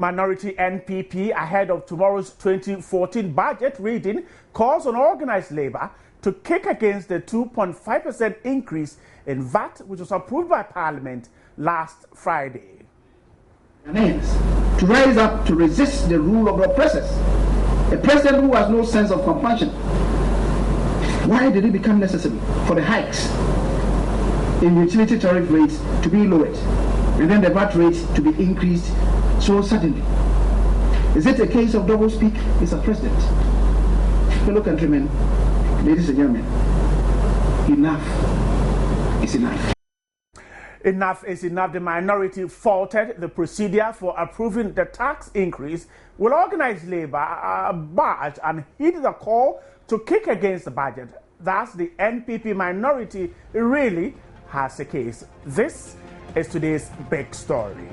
Minority NPP, ahead of tomorrow's 2014 budget reading, calls on organized labor to kick against the 2.5% increase in VAT, which was approved by Parliament last Friday. To rise up to resist the rule of the oppressors, a president who has no sense of compassion. Why did it become necessary for the hikes in utility tariff rates to be lowered and then the VAT rate to be increased so suddenly? Is it a case of doublespeak, Mr. President? Fellow countrymen, ladies and gentlemen, enough is enough. Enough is enough. The minority faulted the procedure for approving the tax increase. Will organized labor barge and heed the call to kick against the budget? Thus, the NPP minority really has a case. This is today's big story.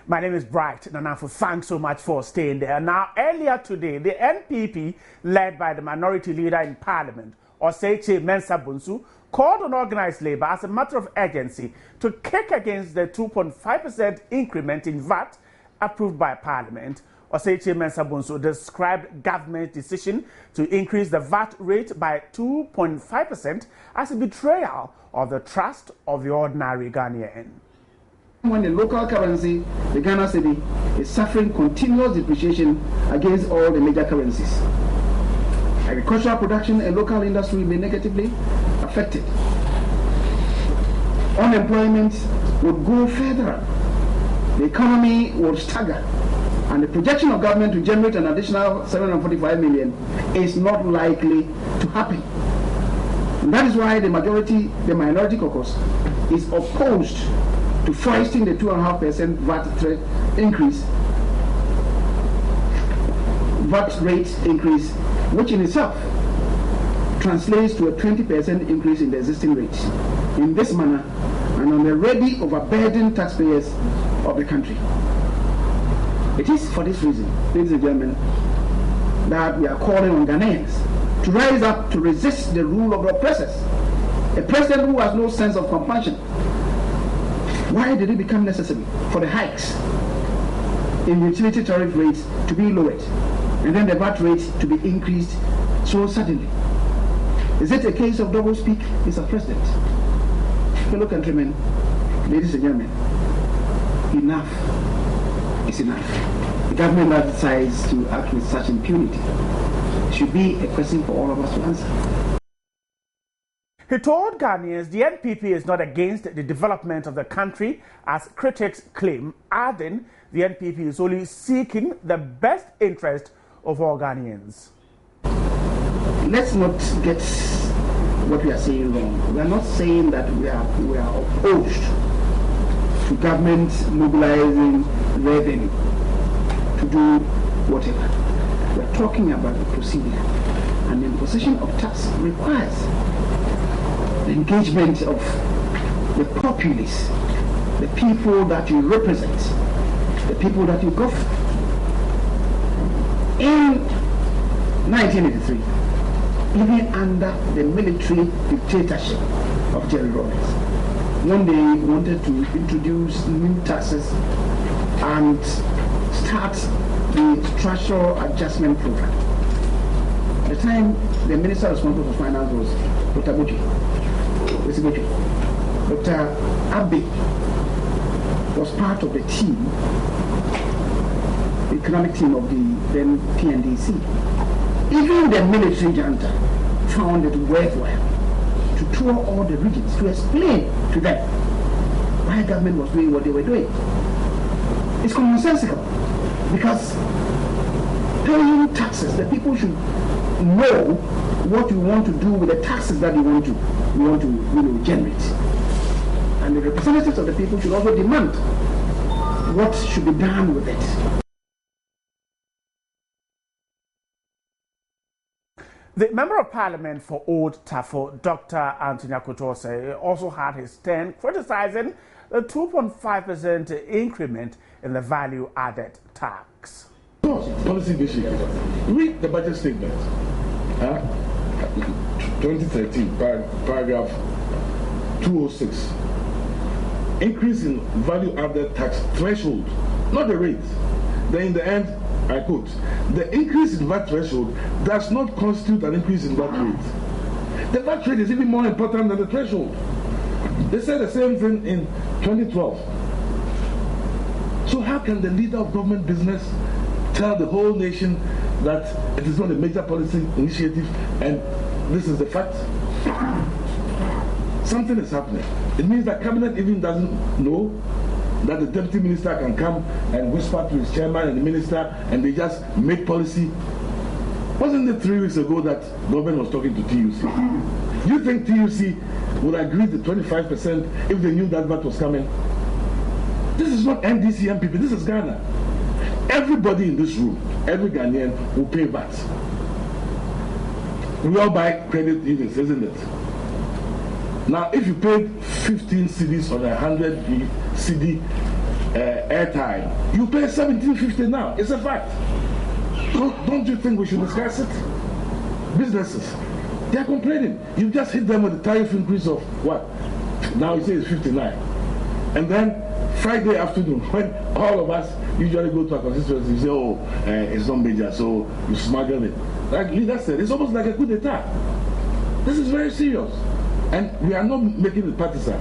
My name is Bright Nanafo. Thanks so much for staying there. Now, earlier today, the NPP, led by the minority leader in Parliament, Osei Mensah-Bonsu, called on organized labor as a matter of urgency to kick against the 2.5% increment in VAT approved by Parliament. Osei Mensah-Bonsu described government's decision to increase the VAT rate by 2.5% as a betrayal of the trust of the ordinary Ghanaian. When the local currency, the Ghana cedi, is suffering continuous depreciation against all the major currencies, agricultural production and local industry will be negatively affected. Unemployment would go further up. The economy would stagger. And the projection of government to generate an additional 745 million is not likely to happen. And that is why the minority caucus is opposed to foisting the 2.5% VAT rate increase, which in itself translates to a 20% increase in the existing rates. In this manner, and on the already overburdened taxpayers of the country. It is for this reason, ladies and gentlemen, that we are calling on Ghanaians to rise up to resist the rule of the oppressors. A president who has no sense of compassion. Why did it become necessary for the hikes in utility tariff rates to be lowered and then the VAT rate to be increased so suddenly? Is it a case of doublespeak, Mr. President? Fellow countrymen, ladies and gentlemen, enough is enough. The government that decides to act with such impunity should be a question for all of us to answer. He told Ghanaians the NPP is not against the development of the country, as critics claim, adding the NPP is only seeking the best interest of all Ghanaians. Let's not get what we are saying wrong. We are not saying that we are opposed to government mobilizing revenue to do whatever. We are talking about the procedure, and the imposition of tax requires the engagement of the populace, the people that you represent, the people that you govern. In 1983, even under the military dictatorship of Jerry Rawlings, when they wanted to introduce new taxes and start the structural adjustment program, at the time the minister responsible for finance was Dr. Buji. Dr. Abe was part of the team, the economic team of the then PNDC. Even the military junta found it worthwhile to tour all the regions to explain to them why government was doing what they were doing. It's commonsensical, because paying taxes, the people should know what you want to do with the taxes that you want to generate. And the representatives of the people should also demand what should be done with it. The Member of Parliament for Old Tafo, Dr. Anthony Osei, also had his turn criticizing the 2.5% increment in the value-added tax. tax. Policy initiative. Read the budget statement. 2013, paragraph 206. Increase in value added tax threshold, not the rate. Then in the end, I quote, the increase in VAT threshold does not constitute an increase in VAT rate. The VAT rate is even more important than the threshold. They said the same thing in 2012. So how can the leader of government business tell the whole nation that it is not a major policy initiative and this is the fact? Something is happening. It means that cabinet even doesn't know that the deputy minister can come and whisper to his chairman and the minister and they just make policy. Wasn't it 3 weeks ago that government was talking to TUC? Do you think TUC would agree to 25% if they knew that VAT was coming? This is not NDC MPP, this is Ghana. Everybody in this room, every Ghanaian will pay VAT. We all buy credit units, isn't it? Now, if you paid 15 cedis on 100 cedi airtime, you pay 17.50 now. It's a fact. Don't you think we should discuss it? Businesses, they are complaining. You just hit them with a tariff increase of what? Now you say it's 59. And then Friday afternoon, when all of us usually go to our constituency, you say, oh, it's not major, so you smuggle it. Like leader said, it's almost like a coup d'etat. This is very serious. And we are not making it partisan.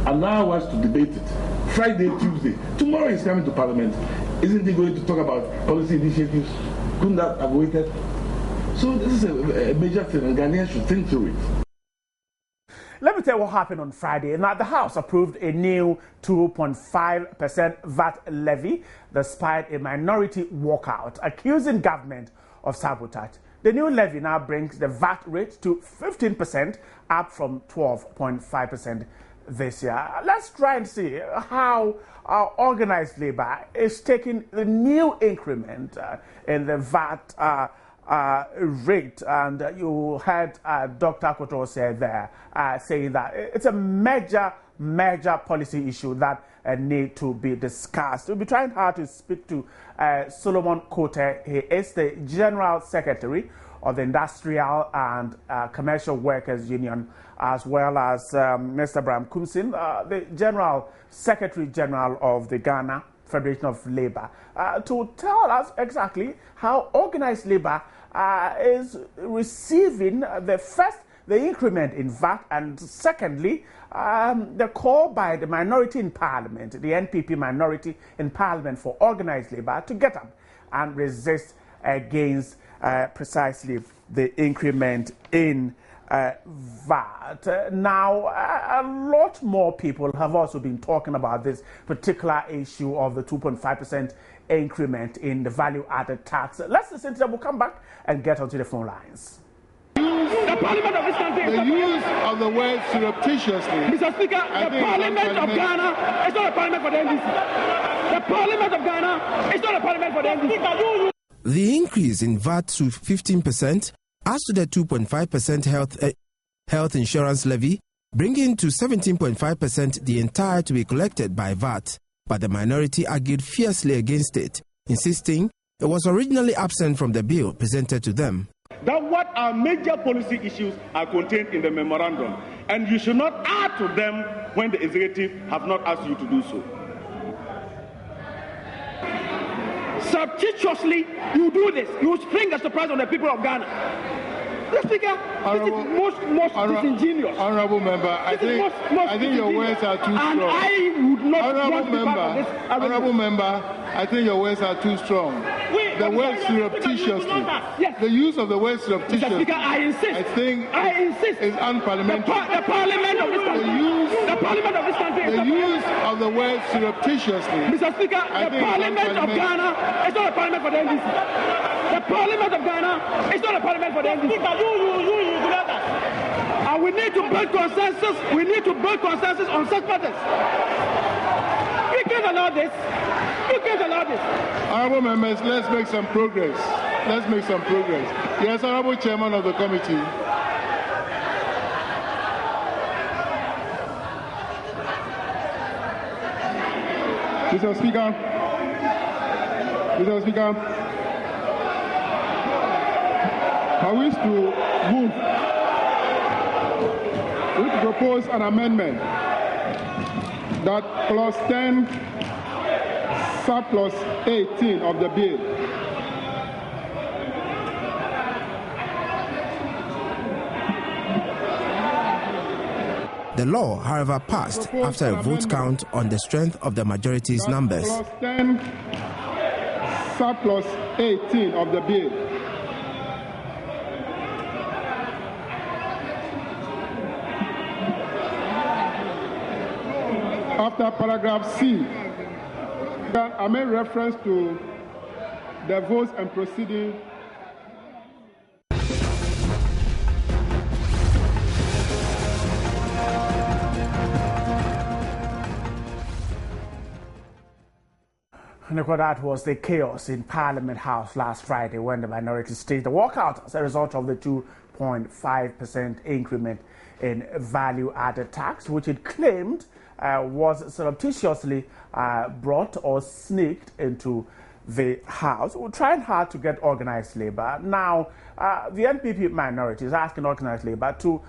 Allow us to debate it. Friday, Tuesday. Tomorrow is coming to Parliament. Isn't he going to talk about policy initiatives? Couldn't that have waited? So this is a major thing, and Ghanaians should think through it. Let me tell you what happened on Friday. Now, the House approved a new 2.5% VAT levy despite a minority walkout accusing government of sabotage. The new levy now brings the VAT rate to 15%, up from 12.5% this year. Let's try and see how organized labor is taking the new increment in the VAT rate. And you heard Dr. Osei there saying that it's a major policy issue that need to be discussed. We'll be trying hard to speak to Solomon Kote. He is the General Secretary of the Industrial and Commercial Workers Union, as well as Mr. Bram Kumsin, the General Secretary General of the Ghana Federation of Labour, to tell us exactly how organized labour is receiving the increment in VAT, and secondly, the call by the minority in Parliament, the NPP minority in Parliament, for organized labour to get up and resist against precisely the increment in VAT. Now, a lot more people have also been talking about this particular issue of the 2.5% increment in the value-added tax. Let's listen to them. We'll come back and get onto the phone lines. The Parliament of this country. The use of the word surreptitiously. Mr. Speaker, the Parliament of Ghana is not a parliament for the NDC. The Parliament of Ghana is not a parliament for the NDC. The increase in VAT to 15% adds to the 2.5% health insurance levy, bringing to 17.5% the entire to be collected by VAT. But the minority argued fiercely against it, insisting it was originally absent from the bill presented to them. That what are major policy issues are contained in the memorandum, and you should not add to them when the executive have not asked you to do so. Surreptitiously, you do this. You spring a surprise on the people of Ghana. Mr. Speaker, this is most disingenuous. Honourable member, I think your words are too strong. And I would not want to be part of this. Honourable member, I think your words are too strong. The word surreptitiously. Yes. The use of the word surreptitiously. Mr. Speaker, I insist. I insist. Is unparliamentary. The Parliament of this country. The Parliament of this country. The use of the word surreptitiously. Mr. Speaker, the Parliament of Ghana is not a parliament for the NDC. The Parliament of Ghana is not a parliament for the NDC. You do that. And we need to build consensus. We need to build consensus on such matters. We can't allow this. You can't allow this. Honourable members, let's make some progress. Let's make some progress. Yes, Honourable Chairman of the committee. Mr. Speaker, Mr. Speaker, I wish to move. We propose an amendment that clause 10, subclause 18 of the bill The law, however, passed after a vote count on the strength of the majority's numbers. Clause 10, subclause 18 of the bill after paragraph C, I made reference to the votes and proceedings. And that was the chaos in Parliament House last Friday when the minority staged the walkout as a result of the 2.5% increment in value-added tax, which it claimed was surreptitiously brought or sneaked into the House. We're trying hard to get organized labor. Now, the NPP minority is asking organized labor to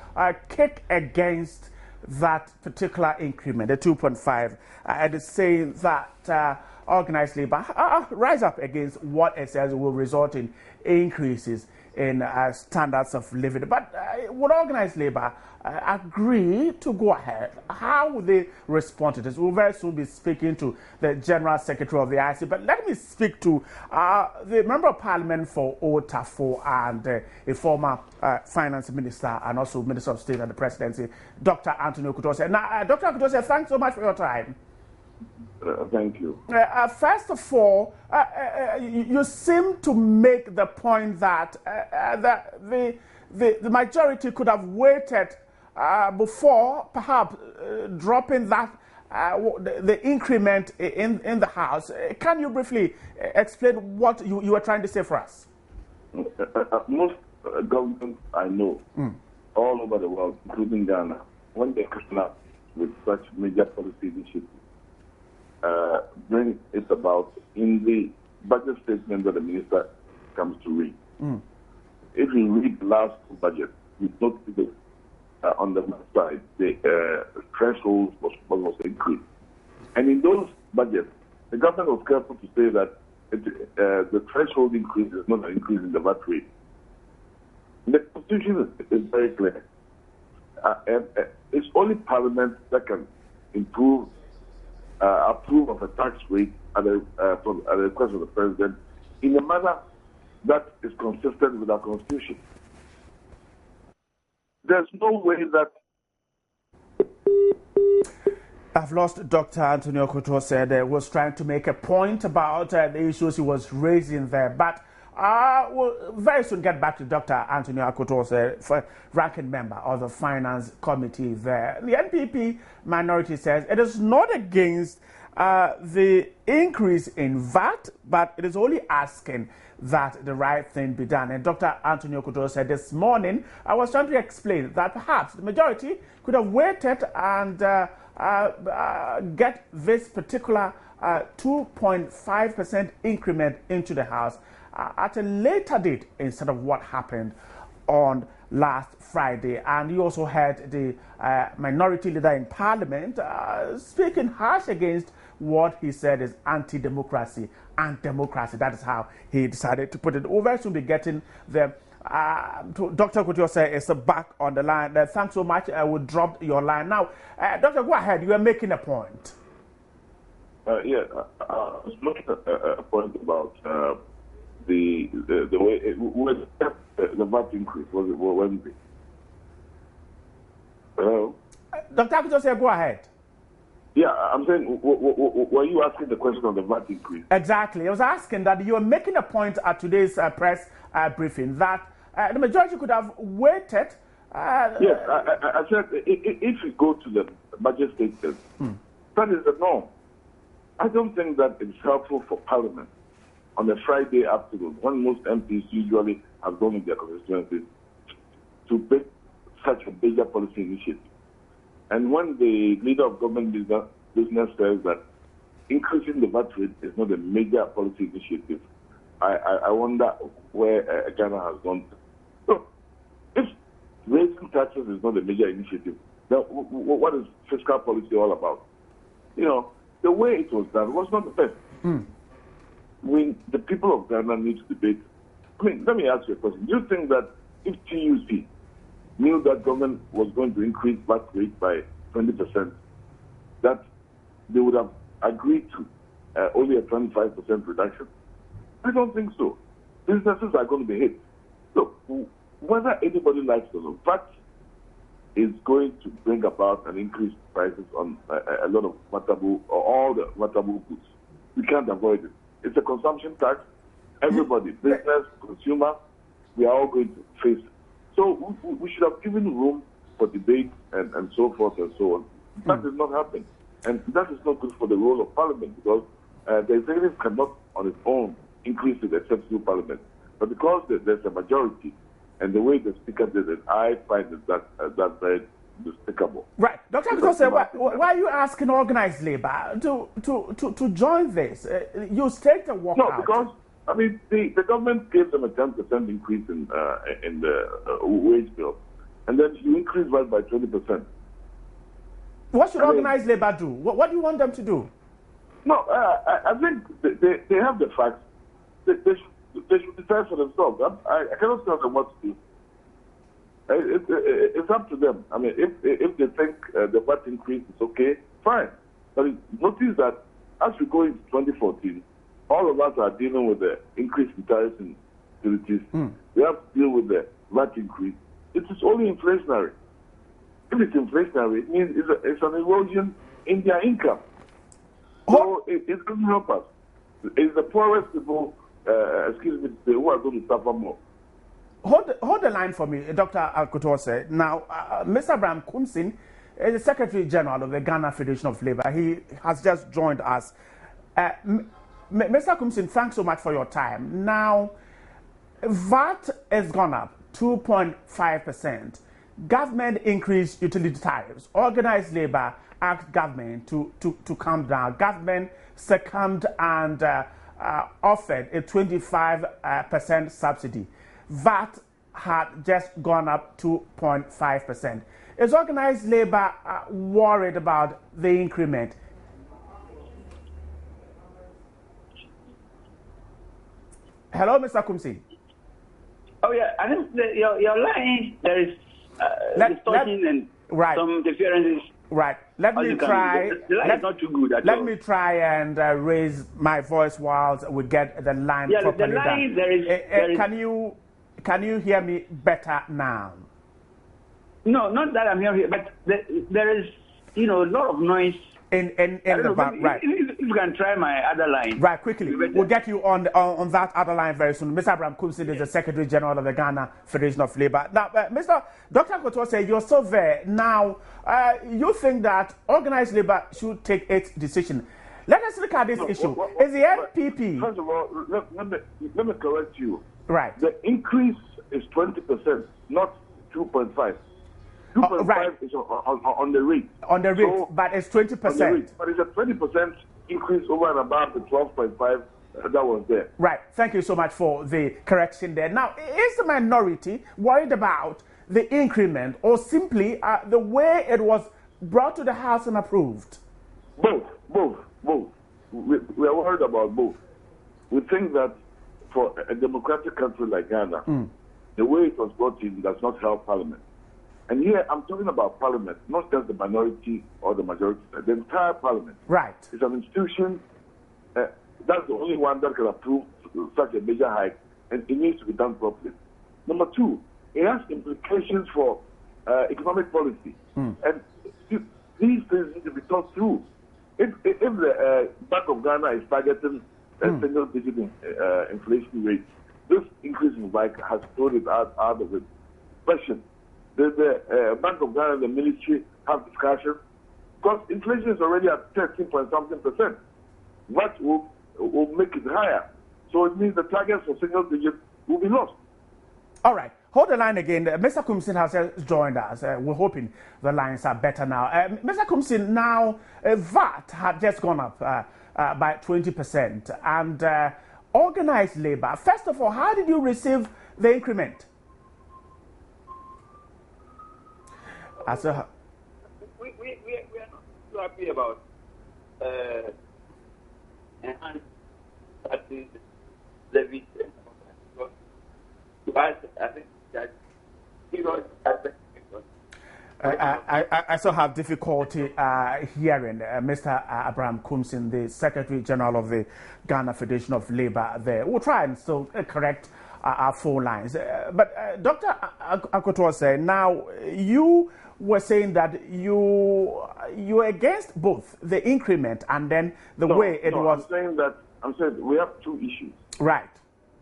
kick against that particular increment, the 2.5, and it's saying that organized labor rise up against what it says will result in increases in standards of living. But would organized labor agree to go ahead? How would they respond to this? We'll very soon be speaking to the General Secretary of the IC. But let me speak to the Member of Parliament for Otafo and a former Finance Minister and also Minister of State and the Presidency, Dr. Anthony Okutose. Now, Dr. Okutose, thanks so much for your time. Thank you. First of all, you seem to make the point that the majority could have waited before perhaps dropping that the increment in the House. Can you briefly explain what you were trying to say for us? Most governments I know all over the world, including Ghana, when they come up with such major policy initiatives, bring it about in the budget statement that the minister comes to read. If you read the last budget, you notice on the side the threshold was increased. And in those budgets, the government was careful to say that the threshold increase is not an increase in the VAT rate. The Constitution is very clear. It's only Parliament that can approve of a tax rate at the request of the President in a manner that is consistent with our Constitution. There's no way that... I've lost Dr. Anthony Okutose. Was trying to make a point about the issues he was raising there, but we'll very soon get back to Dr. Anthony Okutose, for ranking member of the Finance Committee there. The NPP minority says it is not against the increase in VAT, but it is only asking that the right thing be done. And Dr. Anthony Okutose said this morning, I was trying to explain that perhaps the majority could have waited and get this particular 2.5% increment into the House at a later date instead of what happened on last Friday. And you also heard the minority leader in Parliament speaking harsh against what he said is anti-democracy and democracy. That is how he decided to put it. We'll very soon be getting the Dr. Okutose is back on the line. Thanks so much. I will drop your line now. Doctor, go ahead. You are making a point. I was making a point about the way the VAT increase was Wednesday. Dr. Okutose, go ahead. Yeah, I'm saying, were you asking the question on the VAT increase? Exactly. I was asking that you are making a point at today's press briefing that the majority could have waited. Yes, I said if you go to the budget statement, that is the norm. I don't think that it's helpful for Parliament on a Friday afternoon, when most MPs usually have gone in their constituencies, to take such a major policy initiative. And when the leader of government business says that increasing the VAT rate is not a major policy initiative, I wonder where Ghana has gone. So, if raising taxes is not a major initiative, then what is fiscal policy all about? You know, the way it was done was not the best. When the people of Ghana need to debate, I mean, let me ask you a question. Do you think that if TUC knew that government was going to increase VAT rate by 20%, that they would have agreed to only a 25% reduction? I don't think so. Businesses are going to be hit. Look, whether anybody likes it or not, VAT is going to bring about an increased prices on a lot of matabu, or all the matabu goods. We can't avoid it. It's a consumption tax. Everybody, business, consumer, we are all going to face it. So we should have given room for debate and so forth and so on. That is not happening. And that is not good for the role of Parliament, because the executive cannot on its own increase it except through Parliament. But because there's a majority, and the way the Speaker did it, I find that very despicable. Right. Dr. Akotose, why are you asking organized labor to join this? You state a walkout. No, because, I mean, the government gave them a 10% increase in the wage bill, and then you increase that by 20%. What should organized labor do? What do you want them to do? No, I think they have the facts. They should decide for themselves. I cannot tell them what to do. It's up to them. I mean, if they think the VAT increase is okay, fine. But notice that as we go into 2014, all of us are dealing with the increase in tariffs and utilities. We have to deal with the VAT increase. It is only inflationary. If it's inflationary, it means it's an erosion in their income. So it doesn't help us. It's the poorest people, who are going to suffer more. Hold the line for me, Dr. Akotose. Now, Mr. Abraham Kumsin is the Secretary General of the Ghana Federation of Labour. He has just joined us. Mr. Kumsin, thanks so much for your time. Now, VAT has gone up 2.5%. Government increased utility tariffs. Organized labor asked government to calm down. Government succumbed and offered a 25% subsidy. VAT had just gone up 2.5%. Is organized labor worried about the increment? Hello, Mr. Kumsin. Oh yeah, I think your line there is distortion and some interferences. Right. Let me try. The line is not too good at all. Let me try and raise my voice whilst we get the line properly the line, done. Can you hear me better now? No, not that I'm here, but there is a lot of noise in the back. Right. If you can try my other line. Right, quickly. We'll get you on that other line very soon. Mr. Abraham Kumsin is the Secretary General of the Ghana Federation of Labour. Now, Dr. Akotose, you're so there. Now, you think that organized labor should take its decision. Let us look at this issue. Is the NPP... First of all, let me correct you. Right. The increase is 20%, not 2.5. 2.5 is on the rate. On the rate, so, but it's 20%. But it's a 20% increase over and above the 12.5 that was there. Right. Thank you so much for the correction there. Now, is the minority worried about the increment or simply the way it was brought to the House and approved? Both. We are worried about both. We think that for a democratic country like Ghana, the way it was brought in does not help Parliament. And here I'm talking about Parliament, not just the minority or the majority, the entire Parliament. Right. It's an institution. That's the only one that can approve such a major hike, and it needs to be done properly. Number two, it has implications for economic policy. And these things need to be thought through. If the Bank of Ghana is targeting a single-digit inflation rate, this increase in VAT has thrown it out of it. Question. The Bank of Ghana and the military have discussion? Because inflation is already at 13-point-something%. That will make it higher. So it means the target for single digit will be lost. All right. Hold the line again. Mr. Kumsin has joined us. We're hoping the lines are better now. Mr. Kumsin, now VAT had just gone up by 20%. And organized labor, first of all, how did you receive the increment? We are not too happy about levy. But I think that I still have difficulty hearing Mr. Abraham Kumsin, the Secretary General of the Ghana Federation of Labour there. We'll try and still correct our phone lines. But Dr. Akoto Osei, now you were saying that you're against both the increment and then the way it was. I'm saying we have two issues. Right.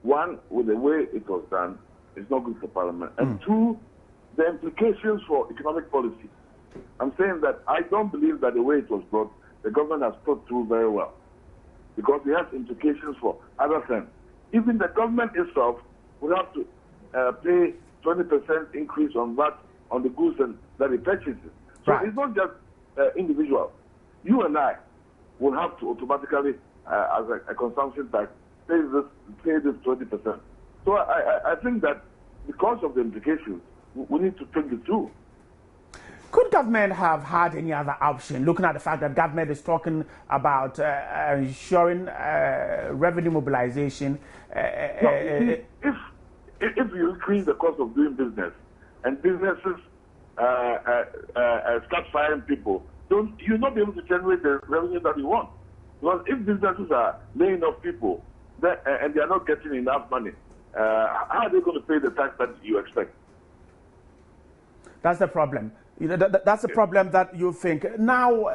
One, with the way it was done, it's not good for Parliament. And two, the implications for economic policy. I'm saying that I don't believe that the way it was brought, the government has thought through very well. Because it has implications for other things. Even the government itself would have to pay 20% increase on VAT on the goods that it purchases. So It's not just individual. You and I will have to automatically, as a consumption tax, pay this 20%. So I think that because of the implications, we need to think it through. Could government have had any other option, looking at the fact that government is talking about ensuring revenue mobilization? If you increase the cost of doing business and businesses start firing people, you'll not be able to generate the revenue that you want. Because if businesses are laying off people and they are not getting enough money, how are they going to pay the tax that you expect? That's the problem. That's the problem that you think. Now,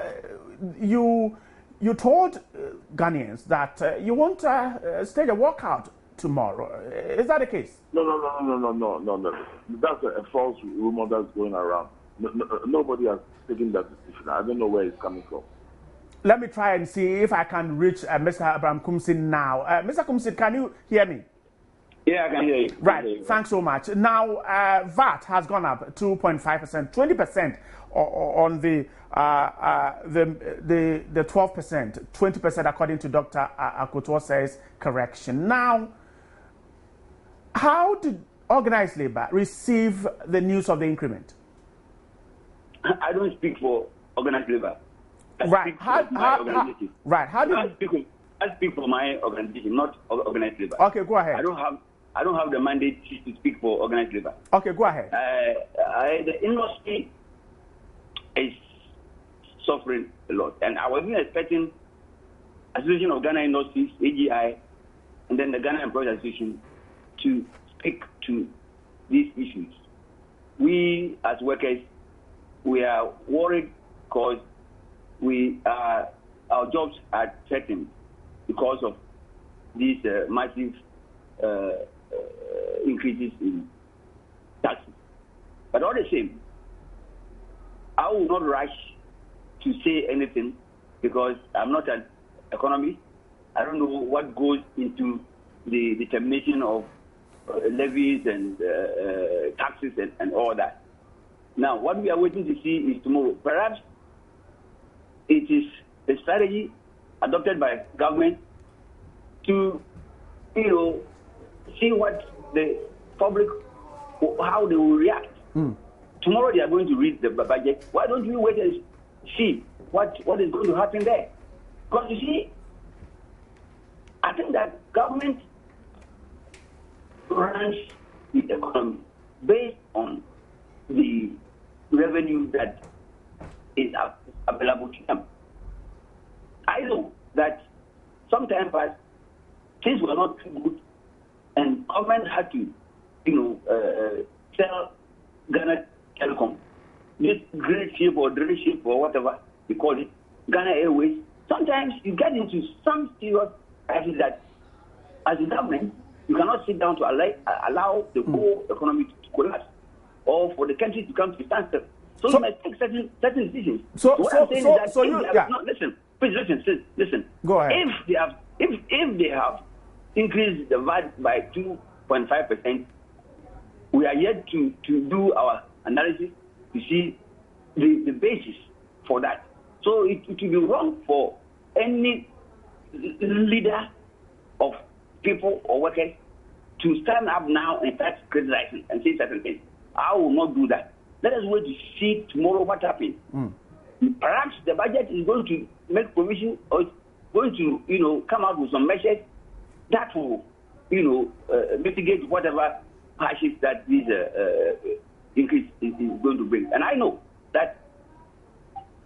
you told Ghanaians that you won't stage a walkout tomorrow. Is that the case? No. That's a false rumor that's going around. Nobody has taken that decision. I don't know where it's coming from. Let me try and see if I can reach Mr. Abraham Kumsin now. Mr. Kumsin, can you hear me? Yeah, I can hear you. Right, thanks so much. Now, VAT has gone up 2.5%, 20% on the 12%, 20% according to Dr. Akoto Osei's correction. Now, how did organized labor receive the news of the increment? I don't speak for organized labor. I speak for my organization, not organized labor. Okay, go ahead. I don't have the mandate to speak for organized labor. Okay, go ahead. The industry is suffering a lot, and I wasn't expecting Association of Ghana Industries (AGI) and then the Ghana Employees Association to speak to these issues. We as workers, we are worried because our jobs are threatened because of these massive increases in taxes. But all the same, I will not rush to say anything because I'm not an economist. I don't know what goes into the determination of levies and taxes and all that. Now, what we are waiting to see is tomorrow. Perhaps it is a strategy adopted by government to, see what the public, how they will react. Tomorrow they are going to read the budget. Why don't we wait and see what is going to happen there? Because you see, I think that government runs the economy based on the revenue that is available to them. I know that sometimes things were not too good, and government had to, tell Ghana Telecom, this great ship or dream ship or whatever you call it, Ghana Airways. Sometimes you get into some serious crisis that, as a government, you cannot sit down to allow the whole economy to collapse or for the country to come to standstill. So you must take certain decisions. Listen. Go ahead. If they have increased the VAT by 2.5%, we are yet to do our analysis to see the basis for that. So it will be wrong for any leader of people or workers to stand up now and start criticizing and say certain things. I will not do that. Let us wait to see tomorrow what happens. Perhaps the budget is going to make provision or going to, come out with some measures that will, mitigate whatever hardships that this increase is going to bring. And I know that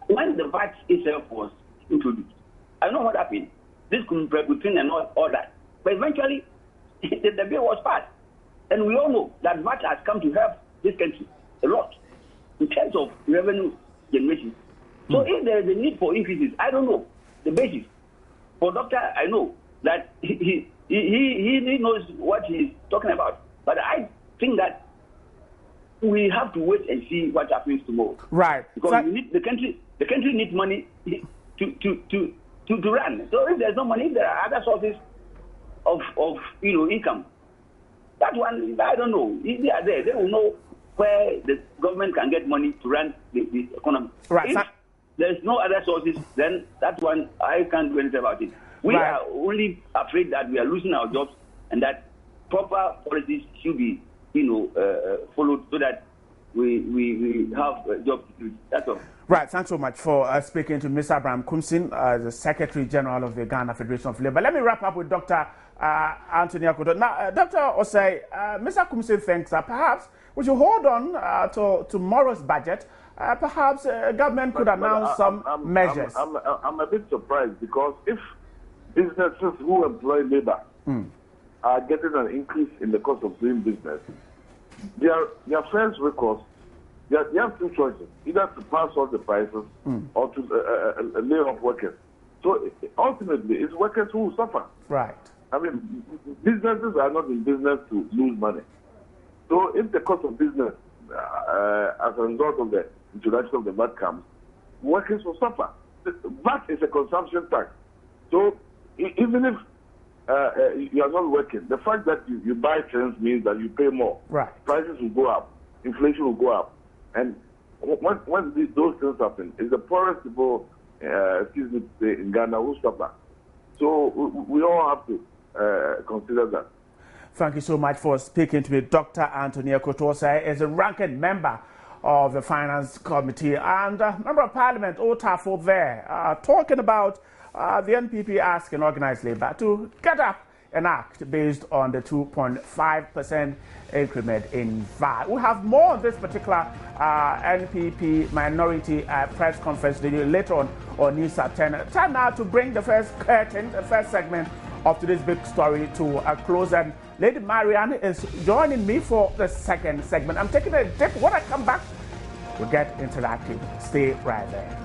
when the VAT itself was introduced, I know what happened. This could be between and all that. But eventually, the bill was passed. And we all know that VAT has come to help this country a lot in terms of revenue generation. So if there is a need for increases, I don't know the basis. For doctor, I know that he knows what he's talking about. But I think that we have to wait and see what happens tomorrow. Right. Because the country needs money to run. So if there's no money, if there are other sources of income. That one, I don't know. If they are there, they will know where the government can get money to run the economy. Right. If there's no other sources, then that one, I can't do anything about it. We are only afraid that we are losing our jobs and that proper policies should be, followed so that we have job security. That's all. Right, thanks so much for speaking to Mr. Abraham Kumsin, the Secretary General of the Ghana Federation of Labour. Let me wrap up with Dr. Anthony Akoto. Now, Dr. Osei, Mr. Kumsin thinks that perhaps we should hold on to tomorrow's budget. Perhaps government could announce some measures. I'm a bit surprised because if businesses who employ labor are getting an increase in the cost of doing business, their first recourse, they have two choices: either to pass on the prices or to lay off workers. So ultimately, it's workers who will suffer. Right. I mean, businesses are not in business to lose money. So if the cost of business, as a result of the introduction of the VAT comes, workers will suffer. VAT is a consumption tax. So even if you are not working, the fact that you buy things means that you pay more. Right. Prices will go up. Inflation will go up. And when those things happen, it's the poorest people, in Ghana who suffer. So we all have to consider that. Thank you so much for speaking to me. Dr. Anthony Akoto Osei is a ranking member of the Finance Committee and Member of Parliament, Otafo there, talking about the NPP asking organized labour to get up and act based on the 2.5% increment in VAT. We'll have more on this particular NPP minority press conference later on News at 10. Time now to bring the first curtain, the first segment of today's big story to a close. And Lady Marianne is joining me for the second segment. I'm taking a dip. When I come back, we'll get interactive. Stay right there.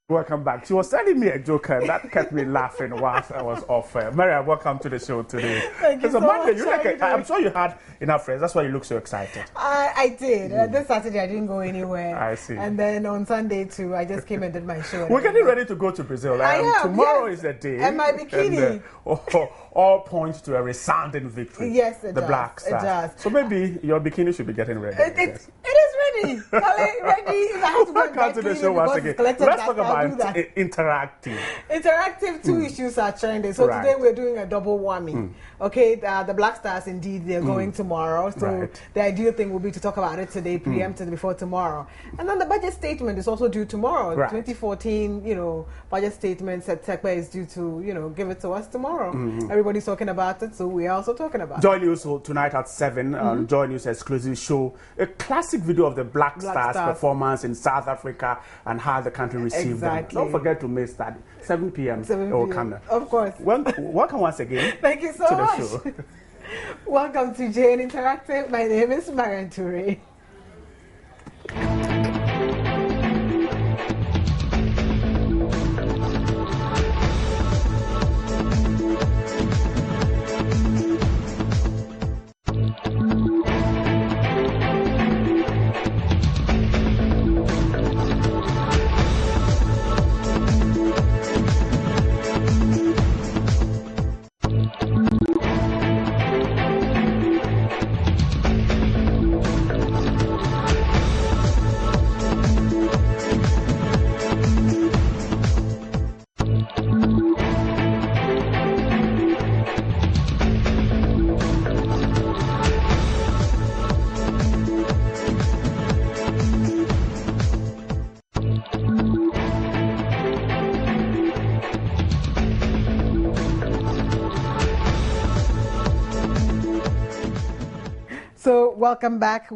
Welcome back. She was telling me a joke that kept me laughing whilst I was off. Maria, welcome to the show today. Thank you so much. I'm sure you had enough friends. That's why you look so excited. I did. This Saturday I didn't go anywhere. I see. And then on Sunday too, I just came and did my show. We're getting ready to go to Brazil. Tomorrow is the day. And my bikini. And, all points to a resounding victory. Yes, it the does. Black Stars. It does. So maybe your bikini should be getting ready. It is ready. Ready. Welcome to the show once again. Let's talk about interactive. Interactive, two issues are trending. So today we're doing a double whammy. Okay, the Black Stars, indeed, they're going tomorrow. So the ideal thing will be to talk about it today, preempted before tomorrow. And then the budget statement is also due tomorrow. 2014, budget statement, September is due to, give it to us tomorrow. Everybody's talking about it, so we're also talking about Joy News tonight at 7, Joy News exclusive show, a classic video of the Black Stars performance in South Africa and how the country received them. Don't forget to miss that. 7 p.m. It will come. Of course. Welcome once again. Thank you so much. Show. Welcome to JN Interactive. My name is Marianne Toure. welcome back.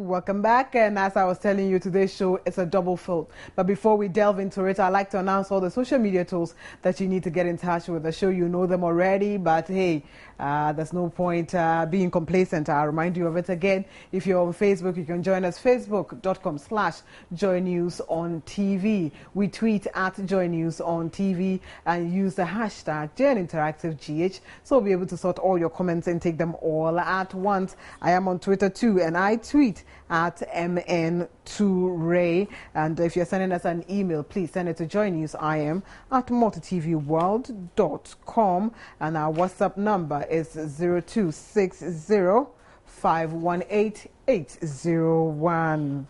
And as I was telling you, today's show is a double fold. But before we delve into it, I'd like to announce all the social media tools that you need to get in touch with the show. You know them already, but hey, there's no point being complacent. I'll remind you of it again. If you're on Facebook, you can join us, facebook.com/JoyNewsOnTV. We tweet at JoyNewsOnTV and use the hashtag JNInteractiveGH, so we'll be able to sort all your comments and take them all at once. I am on Twitter too, and I tweet at MN2Ray. And if you're sending us an email, please send it to joynews@multitvworld.com. And our WhatsApp number is 0260-518-801.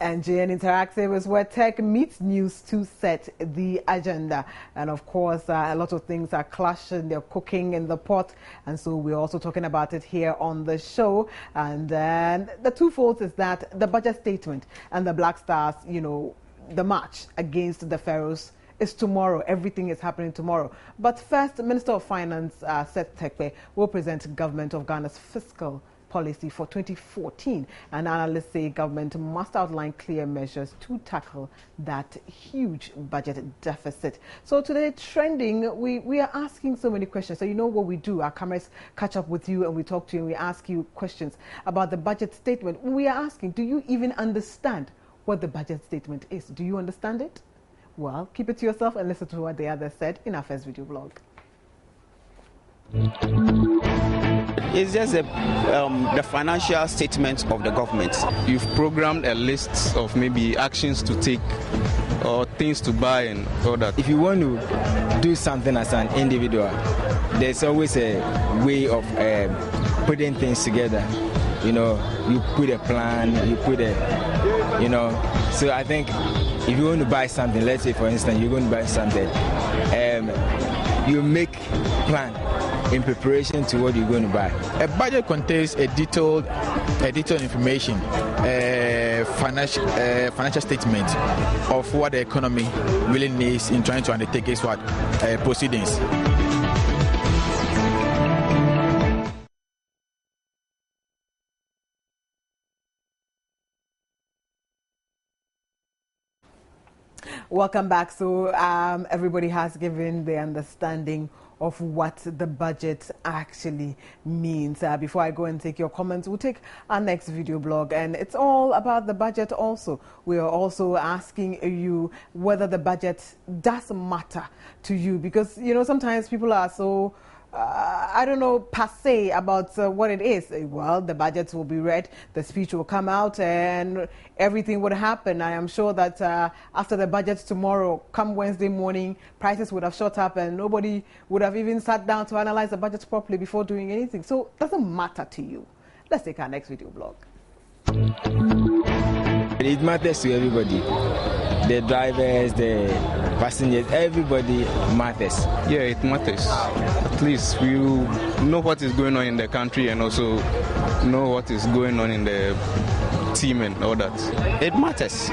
And JN Interactive is where tech meets news to set the agenda. And of course, a lot of things are clashing, they're cooking in the pot. And so we're also talking about it here on the show. And then the twofold is that the budget statement and the Black Stars, you know, the march against the Pharaohs is tomorrow. Everything is happening tomorrow. But first, Minister of Finance, Seth Terkper, will present Government of Ghana's fiscal policy for 2014, and analysts say government must outline clear measures to tackle that huge budget deficit. So today, trending, we are asking so many questions. So you know what we do, our cameras catch up with you and we talk to you and we ask you questions about the budget statement. We are asking, do you even understand what the budget statement is? Do you understand it? Well, keep it to yourself and listen to what the others said in our first video blog. It's just the financial statement of the government. You've programmed a list of maybe actions to take or things to buy and all that. If you want to do something as an individual, there's always a way of putting things together. You know, you put a plan, you put a, you know. So I think if you want to buy something, let's say for instance, you're going to buy something, you make plan in preparation to what you're going to buy. A budget contains a detailed information, financial statement of what the economy really needs in trying to undertake its proceedings. Welcome back. So everybody has given the understanding of what the budget actually means. Before I go and take your comments, we'll take our next video blog, and it's all about the budget also. We are also asking you whether the budget does matter to you, because, you know, sometimes people are so I don't know, passe about what it is. Well, the budget will be read, the speech will come out, and everything would happen. I am sure that after the budget tomorrow, come Wednesday morning, prices would have shot up and nobody would have even sat down to analyze the budget properly before doing anything. So it doesn't matter to you. Let's take our next video blog. It matters to everybody. The drivers, the passengers, everybody matters. Yeah, it matters. At least we know what is going on in the country and also know what is going on in the team and all that. It matters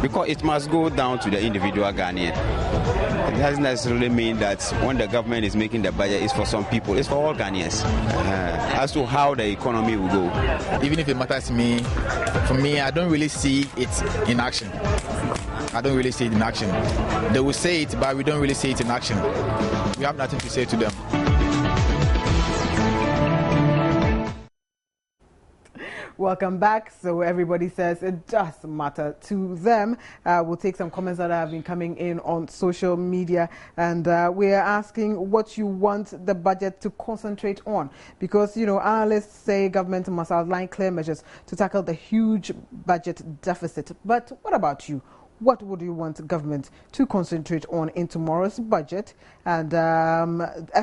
because it must go down to the individual Ghanaian. It doesn't necessarily mean that when the government is making the budget, it's for some people, it's for all Ghanaians. As to how the economy will go. Even if it matters to me, for me, I don't really see it in action. I don't really see it in action. They will say it, but we don't really see it in action. We have nothing to say to them. Welcome back. So everybody says it does matter to them. We'll take some comments that have been coming in on social media, and we're asking what you want the budget to concentrate on, because, you know, analysts say government must outline clear measures to tackle the huge budget deficit. But what about you? What would you want government to concentrate on in tomorrow's budget? And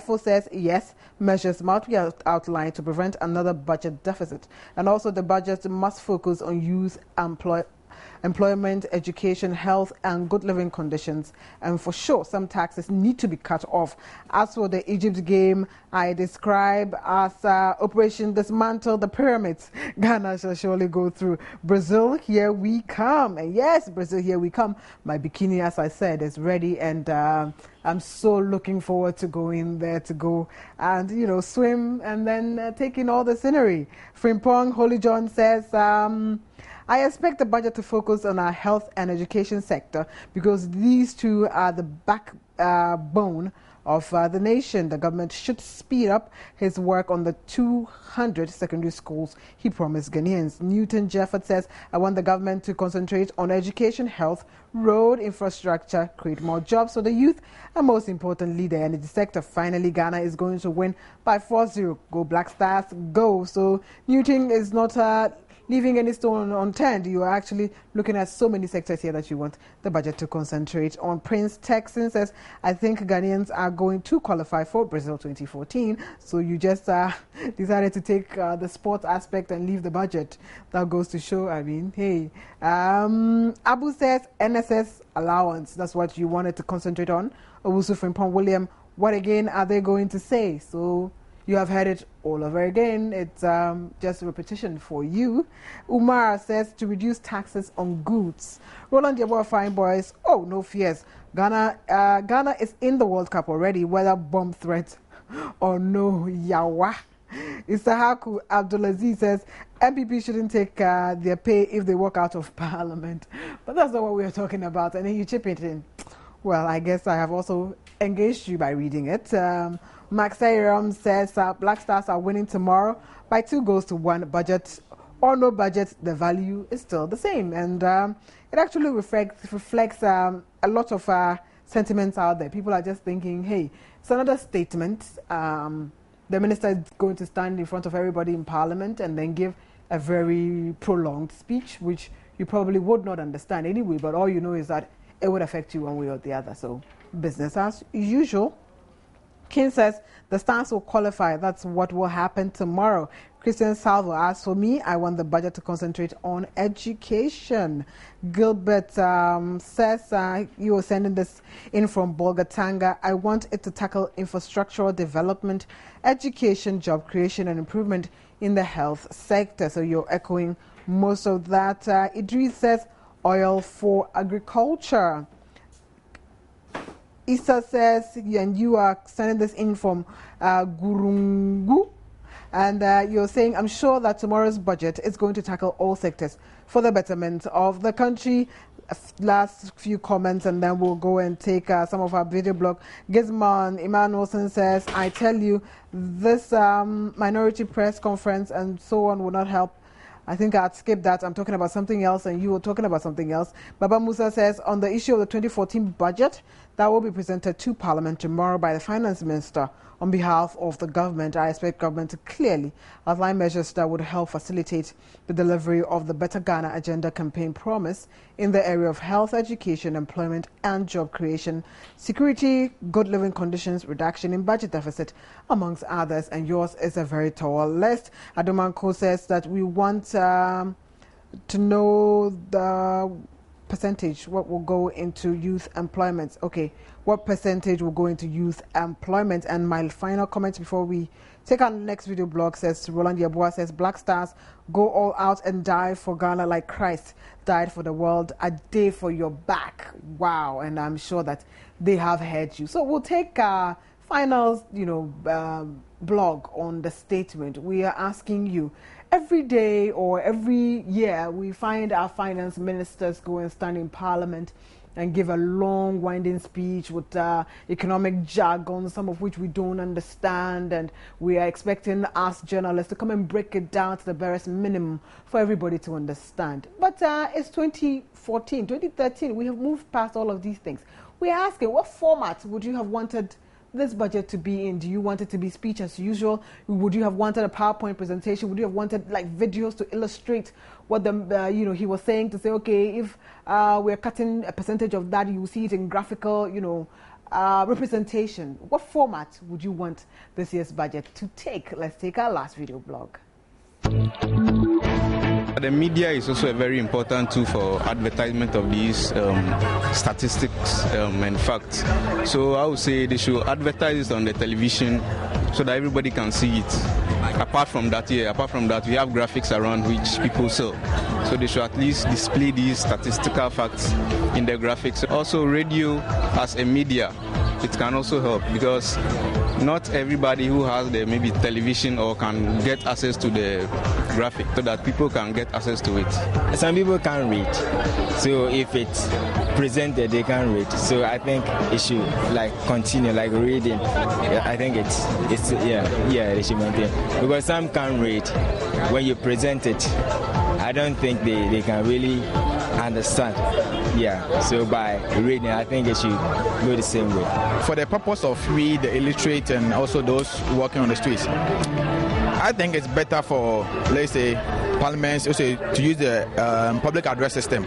FO says, yes, measures must be outlined to prevent another budget deficit. And also the budget must focus on youth employment, education, health, and good living conditions. And for sure, some taxes need to be cut off. As for the Egypt game, I describe as Operation Dismantle the Pyramids. Ghana shall surely go through. Brazil, here we come. And yes, Brazil, here we come. My bikini, as I said, is ready, and I'm so looking forward to going there to go and, you know, swim and then take in all the scenery. Frimpong Holy John says, I expect the budget to focus on our health and education sector because these two are the backbone of the nation. The government should speed up his work on the 200 secondary schools he promised Ghanaians. Newton Jefford says, I want the government to concentrate on education, health, road infrastructure, create more jobs for the youth, and most importantly, the energy sector. Finally, Ghana is going to win by 4-0. Go Black Stars, go. So Newton is not leaving any stone unturned. You are actually looking at so many sectors here that you want the budget to concentrate on. Prince Texan says, I think Ghanaians are going to qualify for Brazil 2014. So you just decided to take the sports aspect and leave the budget. That goes to show, I mean, hey. Abu says, NSS allowance. That's what you wanted to concentrate on. Owusu Frimpong William, what again are they going to say? So you have heard it all over again. It's just a repetition for you. Umar says to taxes on goods. Roland Yeboah Fine Boys, oh, no fears. Ghana is in the World Cup already, whether bomb threat or no yawa. Isahaku Abdulaziz says MPP shouldn't take their pay if they walk out of Parliament. But that's not what we are talking about. And then you chip it in. Well, I guess I have also engaged you by reading it. Max Ayram says Black Stars are winning tomorrow by 2-1. Budget or no budget, the value is still the same. And it actually reflects a lot of sentiments out there. People are just thinking, hey, it's another statement. The minister is going to stand in front of everybody in Parliament and then give a very prolonged speech, which you probably would not understand anyway, but all you know is that it would affect you one way or the other. So business as usual. King says the Stars will qualify. That's what will happen tomorrow. Christian Salvo, as for me, I want the budget to concentrate on education. Gilbert says you were sending this in from Bolgatanga. I want it to tackle infrastructural development, education, job creation, and improvement in the health sector. So you're echoing most of that. Idris says oil for agriculture. Issa says, and you are sending this in from Gurungu, and you're saying, I'm sure that tomorrow's budget is going to tackle all sectors for the betterment of the country. Last few comments, and then we'll go and take some of our video blog. Gizman Emmanuelson says, I tell you, this minority press conference and so on will not help. I think I'd skip that. I'm talking about something else, and you were talking about something else. Baba Musa says, on the issue of the 2014 budget, that will be presented to Parliament tomorrow by the Finance Minister. On behalf of the government, I expect government to clearly outline measures that would help facilitate the delivery of the Better Ghana Agenda campaign promise in the area of health, education, employment, and job creation, security, good living conditions, reduction in budget deficit, amongst others. And yours is a very tall list. Adomanko says that we want to know the percentage, what will go into youth employment. Okay, what percentage will go into youth employment? And my final comment before we take our next video blog says, Roland Yeboah says, Black Stars, go all out and die for Ghana like Christ died for the world, a day for your back. Wow. And I'm sure that they have heard you. So we'll take our final, blog on the statement. We are asking you, every day or every year, we find our finance ministers go and stand in Parliament and give a long, winding speech with economic jargon, some of which we don't understand, and we are expecting us journalists to come and break it down to the barest minimum for everybody to understand. But it's 2014, 2013, we have moved past all of these things. We are asking, what format would you have wanted this budget to be in? Do you want it to be speech as usual? Would you have wanted a PowerPoint presentation? Would you have wanted like videos to illustrate what the he was saying, to say, okay, if we're cutting a percentage of that, you see it in graphical representation? What format would you want this year's budget to take? Let's take our last video blog. The media is also a very important tool for advertisement of these statistics and facts. So I would say they should advertise it on the television so that everybody can see it. Apart from that, we have graphics around which people sell. So they should at least display these statistical facts in the graphics. Also, radio as a media, it can also help because not everybody who has the maybe television or can get access to the graphic, so that people can get access to it. Some people can't read, so if it's presented, they can't read. So I think it should continue reading. I think it's they should maintain, because some can't read. When you present it, I don't think they can really understand. So by reading, I think it should go the same way. For the purpose of we, the illiterate, and also those walking on the streets, I think it's better for, let's say, parliaments also to use the public address system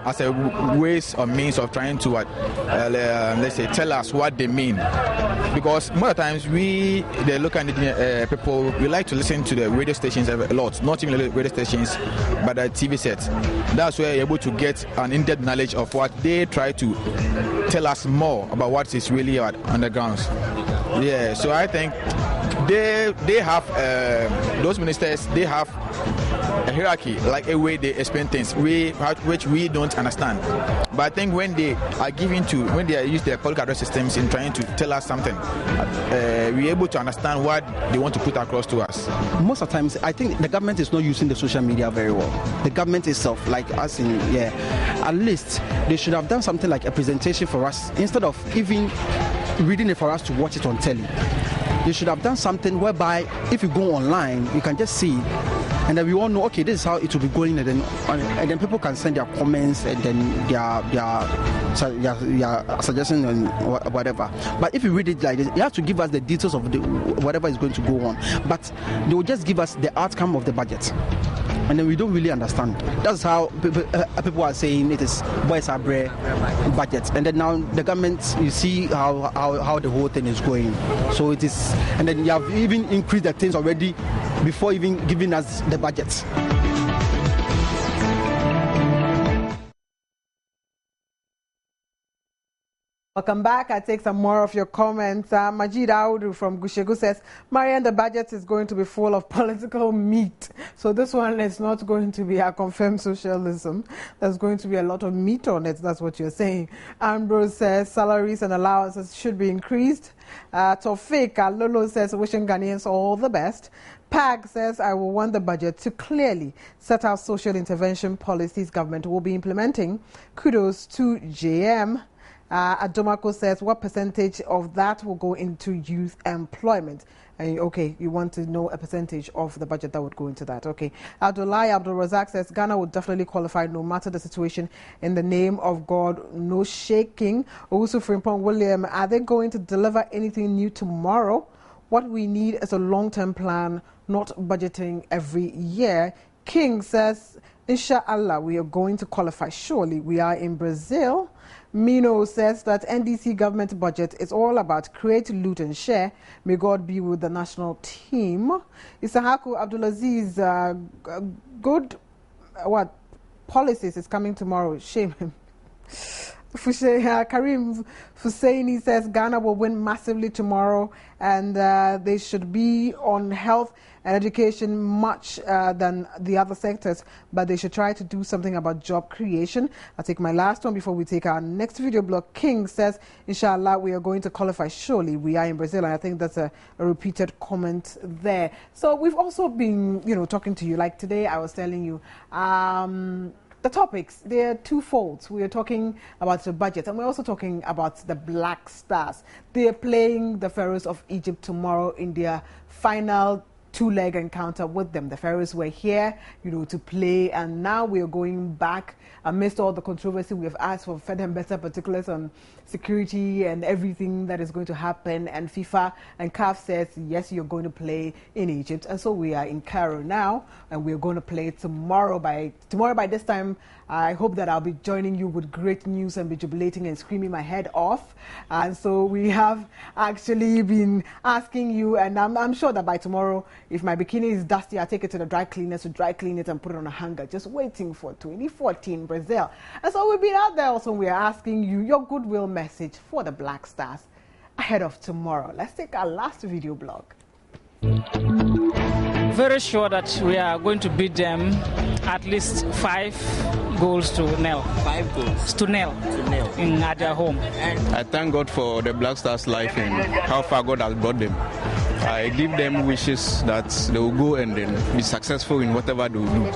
as a ways or means of trying to, let's say, tell us what they mean. Because most of the times the local people, we like to listen to the radio stations a lot, not even the radio stations, but the TV sets. That's where you're able to get an in-depth knowledge of what they try to tell us more about what is really on the grounds. So I think they have, those ministers, they have a hierarchy, like a way they explain things, which we don't understand. But I think when they use their public address systems in trying to tell us something, we're able to understand what they want to put across to us. Most of the times, I think the government is not using the social media very well. The government itself, at least they should have done something like a presentation for us instead of even reading it for us to watch it on telly. They should have done something whereby if you go online, you can just see, and then we all know, okay, this is how it will be going, and then people can send their comments and then their suggestions and whatever. But if you read it like this, you have to give us the details of whatever is going to go on. But they will just give us the outcome of the budget, and then we don't really understand. That's how people are saying it is barima budget, and then now the government, you see how the whole thing is going. So it is, and then you have even increased the things already before even giving us the budget. Welcome back. I take some more of your comments. Majid Audu from Gushegu says, Marian, the budget is going to be full of political meat. So this one is not going to be a confirmed socialism. There's going to be a lot of meat on it. That's what you're saying. Ambrose says, salaries and allowances should be increased. Tofik Lolo says, wishing Ghanaians all the best. PAG says, I will want the budget to clearly set out social intervention policies government will be implementing. Kudos to JM. Adomako says, what percentage of that will go into youth employment? Okay, you want to know a percentage of the budget that would go into that. Okay. Abdullah Abdul Razak says, Ghana would definitely qualify no matter the situation. In the name of God, no shaking. Owusu Frimpong William, are they going to deliver anything new tomorrow? What we need is a long-term plan, not budgeting every year. King says, Inshallah, we are going to qualify. Surely we are in Brazil. Mino says that NDC government budget is all about create, loot and share. May God be with the national team. Isahaku Abdulaziz, good policies is coming tomorrow. Shame him. Karim Fusaini says Ghana will win massively tomorrow, and they should be on health and education much than the other sectors, but they should try to do something about job creation. I'll take my last one before we take our next video blog. King says, Inshallah, we are going to qualify. Surely we are in Brazil, and I think that's a repeated comment there. So we've also been, talking to you. Like today, I was telling you, the topics, they're twofold. We are talking about the budget, and we're also talking about the Black Stars. They are playing the Pharaohs of Egypt tomorrow in their final two-leg encounter with them. The Pharaohs were here, to play, and now we are going back amidst all the controversy. We have asked for further and better particulars on security and everything that is going to happen, and FIFA and CAF says, yes, you're going to play in Egypt, and so we are in Cairo now, and we're going to play tomorrow. By this time, I hope that I'll be joining you with great news and be jubilating and screaming my head off. And so we have actually been asking you, and I'm sure that by tomorrow, If my bikini is dusty, I take it to the dry cleaners to dry clean it and put it on a hanger, just waiting for 2014 Brazil. And so we've been out there also. We are asking you your goodwill message for the Black Stars ahead of tomorrow. Let's take our last video blog. Very sure that we are going to beat them at least 5 goals to nil. 5 goals to nil at their home. I thank God for the Black Stars' life and how far God has brought them. I give them wishes that they will go and then be successful in whatever they will do,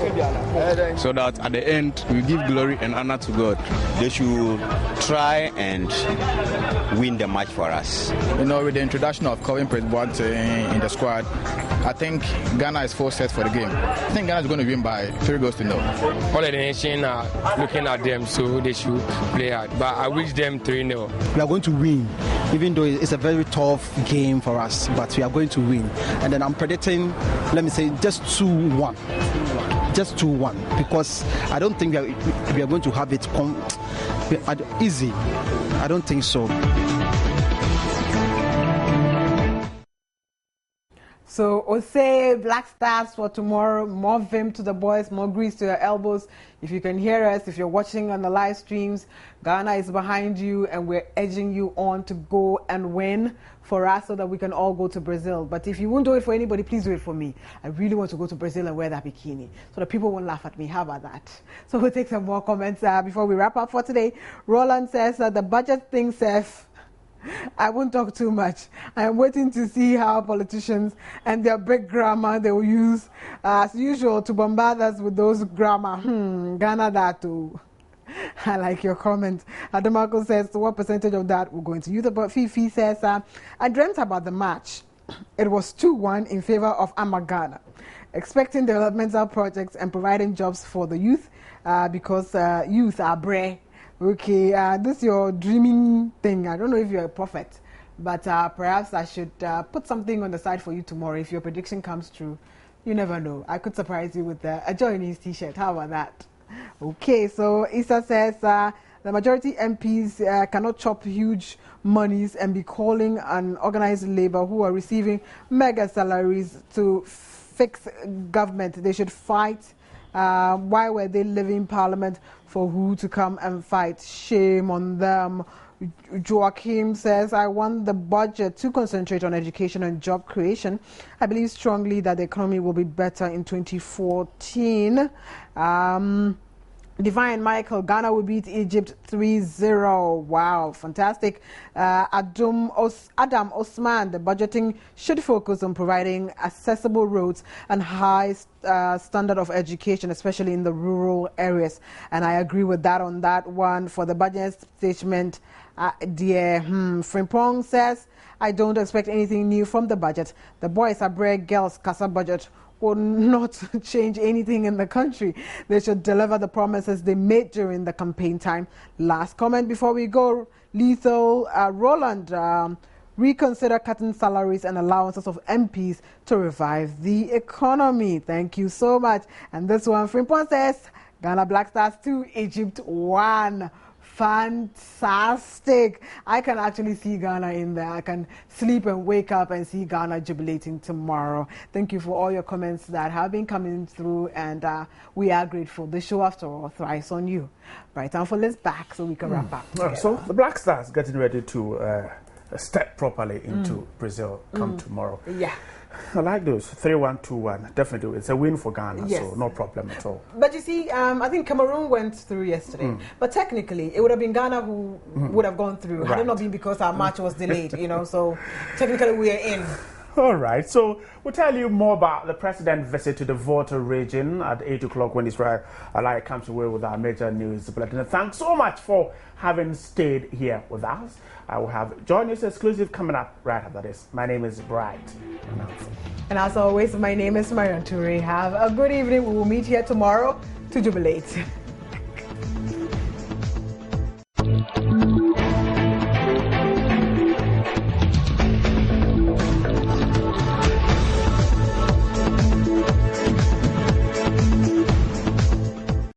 so that at the end we give glory and honor to God. They should try and win the match for us. You know, with the introduction of Colin Presbot in the squad, I think Ghana is full set for the game. I think Ghana is going to win by 3 goals to 0. All the nation are looking at them, so they should play hard. But I wish them 3-0. We are going to win, even though it's a very tough game for us, but we are going to win. And then I'm predicting, let me say, just 2-1. Just 2-1, because I don't think we are going to have it easy. I don't think so. So Osei, Black Stars for tomorrow. More vim to the boys, more grease to your elbows. If you can hear us, if you're watching on the live streams, Ghana is behind you and we're edging you on to go and win for us so that we can all go to Brazil. But if you won't do it for anybody, please do it for me. I really want to go to Brazil and wear that bikini so that people won't laugh at me. How about that? So we'll take some more comments before we wrap up for today. Roland says the budget thing, Seth. I won't talk too much. I am waiting to see how politicians and their big grammar they will use as usual to bombard us with those grammar. Ghana that too. I like your comment. Adamarco says, what percentage of that we're going to use? But Fifi says, I dreamt about the match. It was 2-1 in favor of Ghana. Expecting developmental projects and providing jobs for the youth because youth are brave. Okay, this is your dreaming thing. I don't know if you're a prophet, but perhaps I should put something on the side for you tomorrow. If your prediction comes true, you never know. I could surprise you with a Johnny's t-shirt. How about that? Okay, so Issa says the majority MPs cannot chop huge monies and be calling on organized labor who are receiving mega salaries to fix government. They should fight. Why were they leaving Parliament for who to come and fight? Shame on them. Joachim says, I want the budget to concentrate on education and job creation. I believe strongly that the economy will be better in 2014. Divine Michael, Ghana will beat Egypt 3-0. Wow, fantastic. Adam Osman, the budgeting should focus on providing accessible roads and high standard of education, especially in the rural areas. And I agree with that on that one. For the budget statement, Frimpong says, I don't expect anything new from the budget. The boys are brave girls, Casa budget will not change anything in the country. They should deliver the promises they made during the campaign time. Last comment before we go. Lethal Roland, reconsider cutting salaries and allowances of MPs to revive the economy. Thank you so much. And this one, Frimpon says, Ghana Black Stars 2, Egypt 1. Fantastic. I can actually see Ghana in there. I can sleep and wake up and see Ghana jubilating tomorrow. Thank you for all your comments that have been coming through, and we are grateful. The show, after all, thrives on you. Right, time for Liz back so we can wrap up. So the Black Stars getting ready to step properly into Brazil come tomorrow. Yeah. I like those 3-1, 2-1. Definitely, it's a win for Ghana, so no problem at all. But you see, I think Cameroon went through yesterday. But technically, it would have been Ghana who would have gone through had it not been because our match was delayed. So technically we are in. All right, so we'll tell you more about the president's visit to the Volta region at 8 o'clock when Israel Alai comes away with our major news bulletin. And thanks so much for having stayed here with us. I will have Joy News exclusive coming up right after this. My name is Bright. And as always, my name is Marion Toure. Have a good evening. We will meet here tomorrow to jubilate.